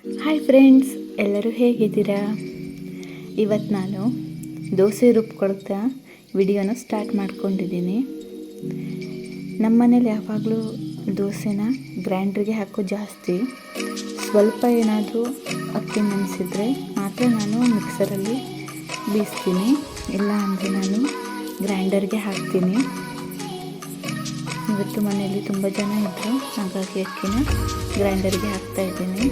Hi friends, ಎಲ್ಲರೂ ಹೇಗಿದ್ದೀರಾ? ಇವತ್ತು ನಾನು ದೋಸೆ ರುಬ್ಕೊಳ್ತಾ ವಿಡಿಯೋನ ಸ್ಟಾರ್ಟ್ ಮಾಡ್ಕೊಂಡಿದ್ದೀನಿ. ನಮ್ಮ ಮನೇಲಿ ಯಾವಾಗಲೂ ದೋಸೆನ ಗ್ರೈಂಡ್ರಿಗೆ ಹಾಕೋ ಜಾಸ್ತಿ. ಸ್ವಲ್ಪ ಏನಾದರೂ ಅಕ್ಕಿ ನೆನೆಸಿದ್ರೆ ಮಾತ್ರ ನಾನು ಮಿಕ್ಸರಲ್ಲಿ ಬೀಸ್ತೀನಿ, ಇಲ್ಲ ಅಂದರೆ ನಾನು ಗ್ರೈಂಡರ್ಗೆ ಹಾಕ್ತೀನಿ. ಇವತ್ತು ಮನೆಯಲ್ಲಿ ತುಂಬ ಜನ ಇದ್ದರು, ಹಾಗಾಗಿ ಅಕ್ಕಿನ ಗ್ರೈಂಡರ್ಗೆ ಹಾಕ್ತಾಯಿದ್ದೀನಿ.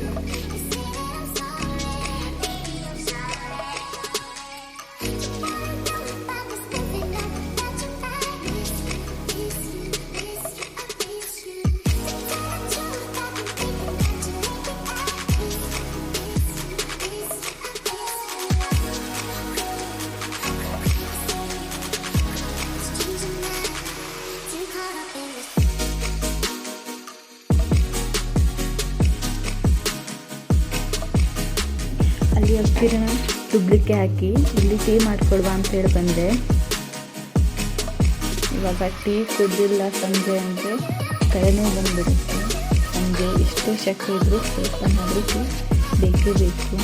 ಅಲ್ಲಿ ಅಕ್ಕಿನ ರುಬ್ಲಿಕ್ಕೆ ಹಾಕಿ ಇಲ್ಲಿ ಟೀ ಮಾಡ್ಕೊಳ್ವಾ ಅಂತೇಳಿ ಬಂದೆ. ಇವಾಗ ಟೀ ಕುಡಿದಿಲ್ಲ ಸಂಜೆ ಅಂದರೆ ತಲೆನೋವು ಬಂದುಬಿಡುತ್ತೆ. ಸಂಜೆ ಎಷ್ಟೋ ಶಕ್ತಿ ಇದ್ದರೂ ಸ್ವಲ್ಪನಾದರೂ ಟೀ ಬೇಕೇ ಬೇಕು.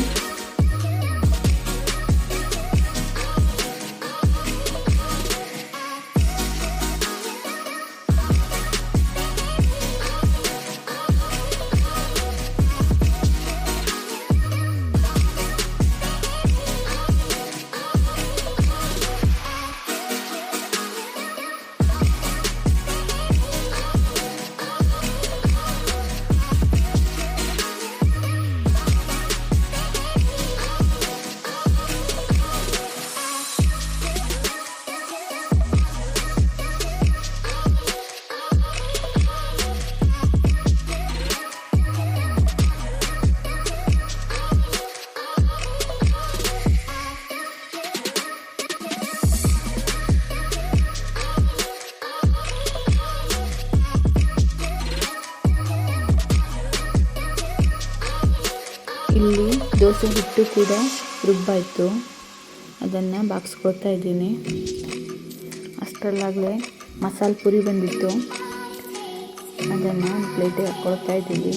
ಇಲ್ಲಿ ದೋಸೆ ಹಿಟ್ಟು ಕೂಡ ರುಬ್ಬಾಯಿತು, ಅದನ್ನು ಬಾಗಿಸ್ಕೊಳ್ತಾ ಇದ್ದೀನಿ. ಅಷ್ಟರಲ್ಲಾಗಲೇ ಮಸಾಲೆ ಪುರಿ ಬಂದಿತ್ತು, ಅದನ್ನು ಪ್ಲೇಟಿಗೆ ಹಾಕ್ಕೊಳ್ತಾ ಇದ್ದೀವಿ.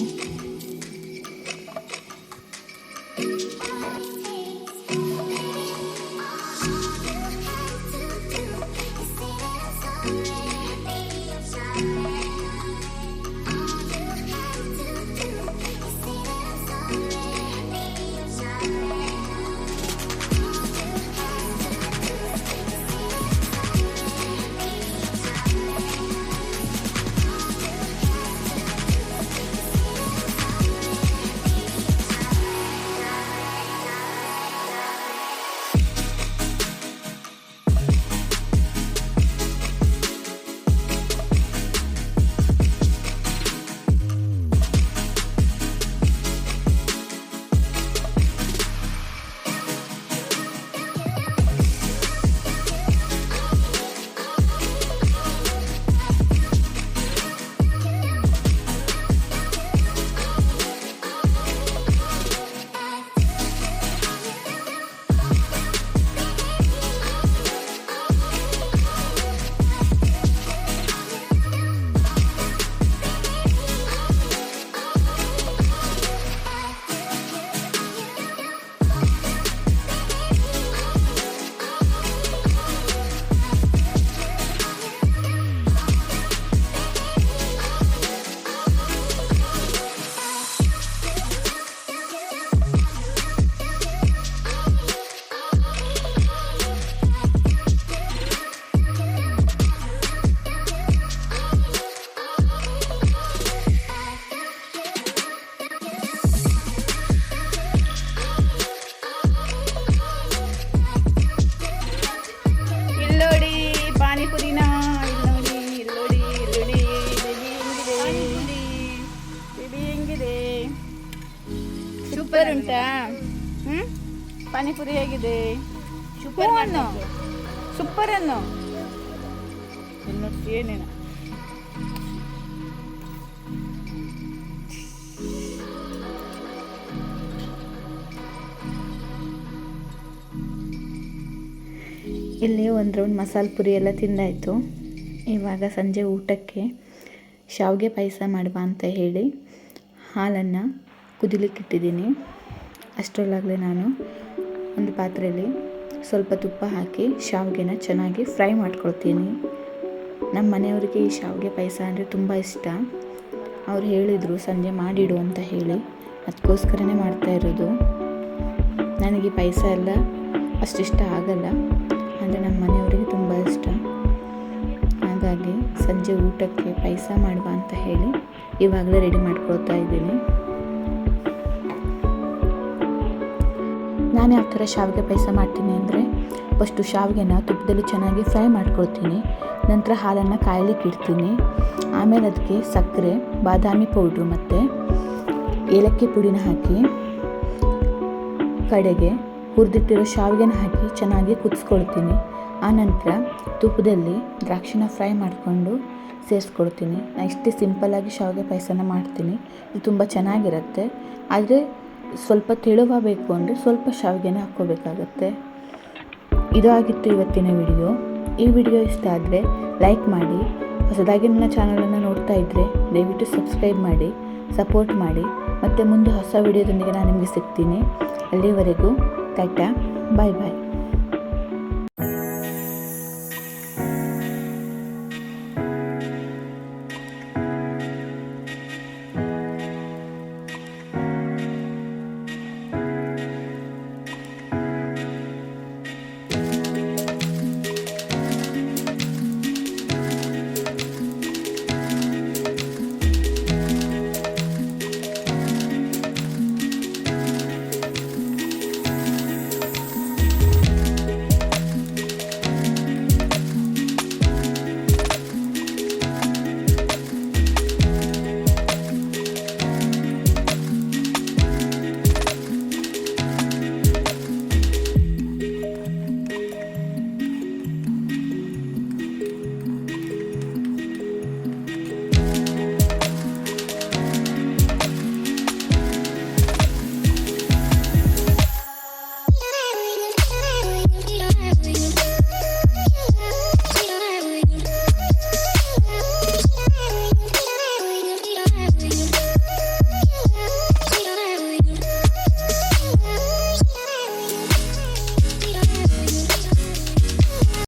ಸೂಪರ್ ಉಂಟಾ? ಪಾನಿಪುರಿ ಹೇಗಿದೆ? ಸೂಪರ್ ಅನ್ನು ಸೂಪರ್ ಅನ್ನು ಏನೇನು ಇಲ್ಲಿ ಒಂದು ರೌಂಡ್ ಮಸಾಲೆ ಪುರಿ ಎಲ್ಲ ತಿಂದಾಯಿತು. ಇವಾಗ ಸಂಜೆ ಊಟಕ್ಕೆ ಶಾವಿಗೆ ಪಾಯಸ ಮಾಡುವ ಅಂತ ಹೇಳಿ ಹಾಲನ್ನು ಕುದಿಲಿಕ್ಕೆ ಇಟ್ಟಿದ್ದೀನಿ. ಅಷ್ಟರಲ್ಲಾಗಲೇ ನಾನು ಒಂದು ಪಾತ್ರೆಯಲ್ಲಿ ಸ್ವಲ್ಪ ತುಪ್ಪ ಹಾಕಿ ಶಾವಿಗೆನ ಚೆನ್ನಾಗಿ ಫ್ರೈ ಮಾಡ್ಕೊಳ್ತೀನಿ. ನಮ್ಮ ಮನೆಯವರಿಗೆ ಈ ಶಾವಿಗೆ ಪಾಯಸ ಅಂದರೆ ತುಂಬ ಇಷ್ಟ. ಅವ್ರು ಹೇಳಿದರು ಸಂಜೆ ಮಾಡಿಡು ಅಂತ ಹೇಳಿ, ಅದಕ್ಕೋಸ್ಕರನೇ ಮಾಡ್ತಾ ಇರೋದು. ನನಗೆ ಈ ಪಾಯಸ ಎಲ್ಲ ಅಷ್ಟಿಷ್ಟ ಆಗಲ್ಲ, ಅಂದರೆ ನಮ್ಮ ಮನೆಯವರಿಗೆ ತುಂಬ ಇಷ್ಟ. ಹಾಗಾಗಿ ಸಂಜೆ ಊಟಕ್ಕೆ ಪಾಯಸ ಮಾಡುವ ಅಂತ ಹೇಳಿ ಇವಾಗಲೇ ರೆಡಿ ಮಾಡ್ಕೊಳ್ತಾ ಇದ್ದೀನಿ. ನಾನು ಯಾವ ಥರ ಶಾವಿಗೆ ಪಾಯಸ ಮಾಡ್ತೀನಿ ಅಂದರೆ, ಫಸ್ಟು ಶಾವಿಗೆನ ತುಪ್ಪದಲ್ಲಿ ಚೆನ್ನಾಗಿ ಫ್ರೈ ಮಾಡ್ಕೊಳ್ತೀನಿ. ನಂತರ ಹಾಲನ್ನು ಕಾಯಲಿಕ್ಕೆ ಇಡ್ತೀನಿ. ಆಮೇಲೆ ಅದಕ್ಕೆ ಸಕ್ಕರೆ, ಬಾದಾಮಿ ಪೌಡ್ರು ಮತ್ತು ಏಲಕ್ಕಿ ಪುಡಿನ ಹಾಕಿ ಕಡೆಗೆ ಹುರಿದಿಟ್ಟಿರೋ ಶಾವಿಗೆನ ಹಾಕಿ ಚೆನ್ನಾಗಿ ಕುದಿಸ್ಕೊಳ್ತೀನಿ. ಆನಂತರ ತುಪ್ಪದಲ್ಲಿ ದ್ರಾಕ್ಷಿನ ಫ್ರೈ ಮಾಡಿಕೊಂಡು ಸೇರಿಸ್ಕೊಳ್ತೀನಿ. ನಾನು ಇಷ್ಟೇ ಸಿಂಪಲ್ಲಾಗಿ ಶಾವಿಗೆ ಪಾಯಸನ ಮಾಡ್ತೀನಿ. ಇದು ತುಂಬ ಚೆನ್ನಾಗಿರುತ್ತೆ. ಆದರೆ ಸ್ವಲ್ಪ ತೆಳುವಾಗಬೇಕು ಅಂದರೆ ಸ್ವಲ್ಪ ಶಾವಿಗೆನ ಹಾಕ್ಕೋಬೇಕಾಗತ್ತೆ. ಇದು ಆಗಿತ್ತು ಇವತ್ತಿನ ವಿಡಿಯೋ. ಈ ವಿಡಿಯೋ ಇಷ್ಟ ಆದರೆ ಲೈಕ್ ಮಾಡಿ. ಹೊಸದಾಗಿ ನನ್ನ ಚಾನಲನ್ನು ನೋಡ್ತಾ ಇದ್ದರೆ ದಯವಿಟ್ಟು ಸಬ್ಸ್ಕ್ರೈಬ್ ಮಾಡಿ, ಸಪೋರ್ಟ್ ಮಾಡಿ. ಮತ್ತು ಮುಂದೆ ಹೊಸ ವಿಡಿಯೋದೊಂದಿಗೆ ನಾನು ನಿಮಗೆ ಸಿಗ್ತೀನಿ. ಅಲ್ಲಿವರೆಗೂ ಟಾಟಾ, ಬಾಯ್ ಬಾಯ್.